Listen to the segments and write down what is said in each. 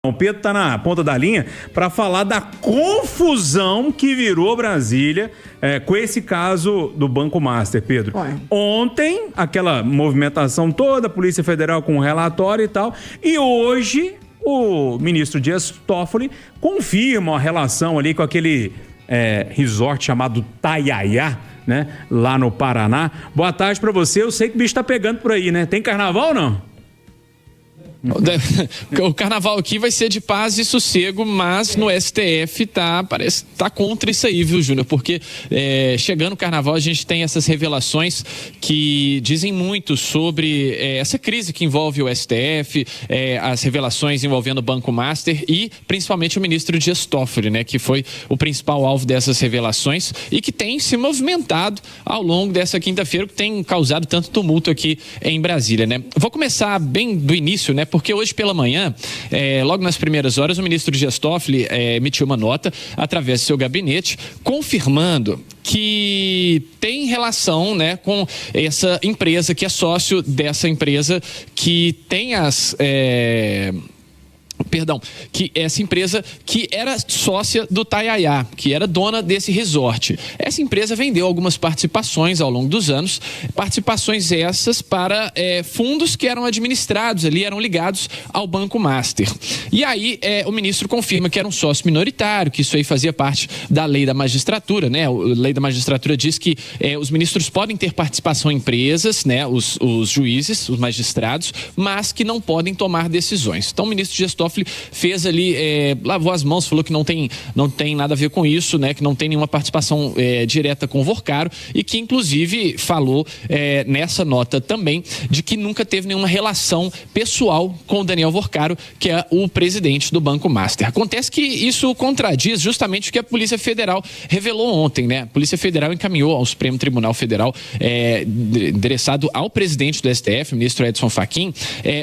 O Pedro está na ponta da linha para falar da confusão que virou Brasília com esse caso do Banco Master, Pedro. Ontem, aquela movimentação toda, a Polícia Federal com um relatório e tal, e hoje o ministro Dias Toffoli confirma a relação ali com aquele resort chamado Taiaiá, né, lá no Paraná. Boa tarde para você, eu sei que o bicho tá pegando por aí, né? Tem carnaval ou não? O carnaval aqui vai ser de paz e sossego, mas no STF parece que tá contra isso aí, viu, Júnior? Porque chegando o carnaval a gente tem essas revelações que dizem muito sobre essa crise que envolve o STF, as revelações envolvendo o Banco Master e principalmente o ministro Dias Toffoli, né, que foi o principal alvo dessas revelações e que tem se movimentado ao longo dessa quinta-feira, que tem causado tanto tumulto aqui em Brasília, né? Vou começar bem do início, né? Porque hoje pela manhã, logo nas primeiras horas, o ministro Dias Toffoli emitiu uma nota através do seu gabinete confirmando que tem relação, né, com essa empresa, que é sócio dessa empresa que tem que essa empresa que era sócia do Taiaiá, que era dona desse resort. Essa empresa vendeu algumas participações ao longo dos anos, participações essas para fundos que eram administrados ali, eram ligados ao Banco Master. E aí o ministro confirma que era um sócio minoritário, que isso aí fazia parte da lei da magistratura, né? A lei da magistratura diz que os ministros podem ter participação em empresas, né? Os juízes, os magistrados, mas que não podem tomar decisões. Então o ministro Dias Toffoli fez ali, lavou as mãos, falou que não tem nada a ver com isso, né? Que não tem nenhuma participação direta com o Vorcaro e que inclusive falou nessa nota também de que nunca teve nenhuma relação pessoal com o Daniel Vorcaro, que é o presidente do Banco Master. Acontece que isso contradiz justamente o que a Polícia Federal revelou ontem, né? A Polícia Federal encaminhou ao Supremo Tribunal Federal, endereçado ao presidente do STF, o ministro Edson Fachin,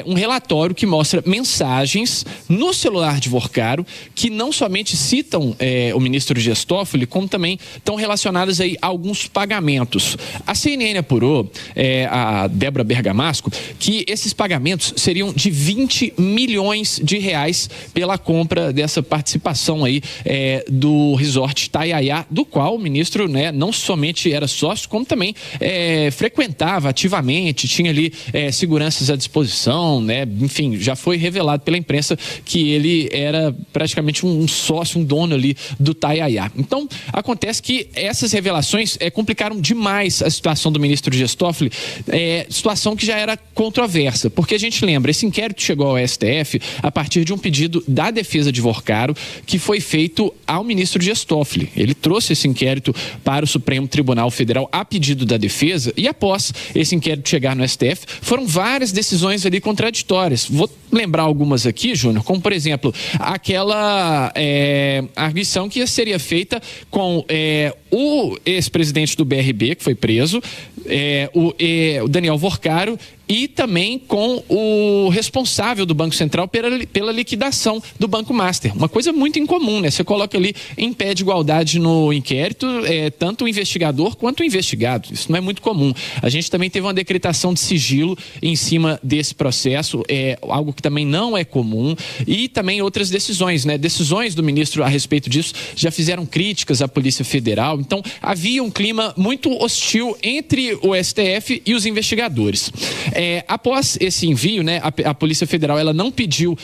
um relatório que mostra mensagens no celular de Vorcaro, que não somente citam o ministro Dias Toffoli, como também estão relacionadas aí a alguns pagamentos. A CNN apurou, a Débora Bergamasco, que esses pagamentos seriam de 20 milhões de reais pela compra dessa participação aí do resort Taiaiá, do qual o ministro, né, não somente era sócio, como também frequentava ativamente, tinha ali seguranças à disposição, né? Enfim, já foi revelado pela imprensa que ele era praticamente um sócio, um dono ali do Taiaiá. Então, acontece que essas revelações complicaram demais a situação do ministro Dias Toffoli, situação que já era controversa, porque a gente lembra, esse inquérito chegou ao STF a partir de um pedido da defesa de Vorcaro, que foi feito ao ministro Dias Toffoli. Ele trouxe esse inquérito para o Supremo Tribunal Federal a pedido da defesa e após esse inquérito chegar no STF, foram várias decisões ali contraditórias. Vou lembrar algumas aqui, Júnior, como por exemplo, aquela arguição que seria feita com o ex-presidente do BRB, que foi preso, o Daniel Vorcaro, e também com o responsável do Banco Central pela liquidação do Banco Master. Uma coisa muito incomum, né? Você coloca ali em pé de igualdade no inquérito, tanto o investigador quanto o investigado. Isso não é muito comum. A gente também teve uma decretação de sigilo em cima desse processo, algo que também não é comum, e também outras decisões, né? Decisões do ministro a respeito disso já fizeram críticas à Polícia Federal. Então, havia um clima muito hostil entre o STF e os investigadores. Após esse envio, né, a Polícia Federal ela não pediu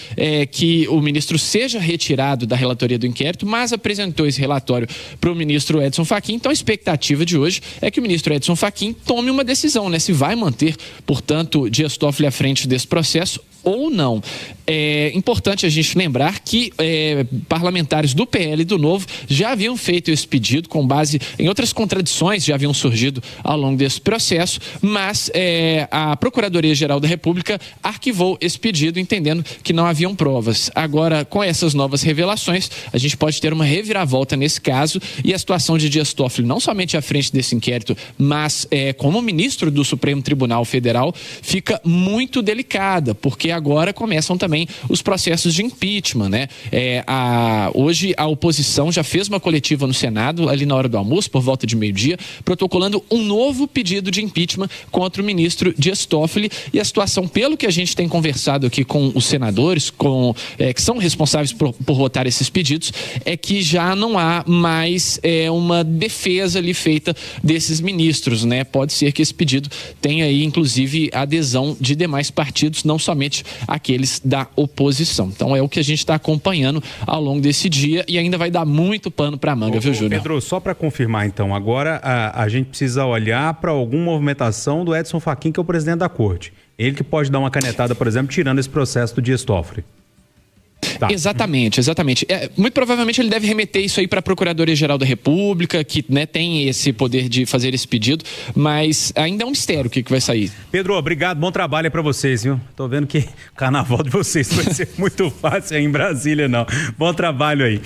que o ministro seja retirado da relatoria do inquérito, mas apresentou esse relatório para o ministro Edson Fachin. Então a expectativa de hoje é que o ministro Edson Fachin tome uma decisão, né, se vai manter, portanto, Dias Toffoli à frente desse processo ou não. É importante a gente lembrar que parlamentares do PL e do Novo já haviam feito esse pedido com base em outras contradições, já haviam surgido ao longo desse processo, mas a Procuradoria-Geral da República arquivou esse pedido, entendendo que não haviam provas. Agora, com essas novas revelações, a gente pode ter uma reviravolta nesse caso e a situação de Dias Toffoli, não somente à frente desse inquérito, mas como ministro do Supremo Tribunal Federal, fica muito delicada, porque agora começam também os processos de impeachment, né? Hoje a oposição já fez uma coletiva no Senado, ali na hora do almoço, por volta de meio-dia, protocolando um novo pedido de impeachment contra o ministro Dias Toffoli. E a situação, pelo que a gente tem conversado aqui com os senadores, que são responsáveis por votar esses pedidos, é que já não há mais uma defesa ali feita desses ministros, né? Pode ser que esse pedido tenha aí, inclusive, adesão de demais partidos, não somente aqueles da oposição. Então é o que a gente está acompanhando ao longo desse dia e ainda vai dar muito pano para a manga, viu, Júnior? Pedro, só para confirmar então, agora a gente precisa olhar para alguma movimentação do Edson Fachin, que é o presidente da corte. Ele que pode dar uma canetada, por exemplo, tirando esse processo do Dias Toffoli. Tá. Exatamente. Muito provavelmente ele deve remeter isso aí para a Procuradoria-Geral da República, que, né, tem esse poder de fazer esse pedido, mas ainda é um mistério o que vai sair. Pedro, obrigado, bom trabalho aí para vocês, viu? Tô vendo que o carnaval de vocês vai ser muito fácil aí em Brasília, não. Bom trabalho aí.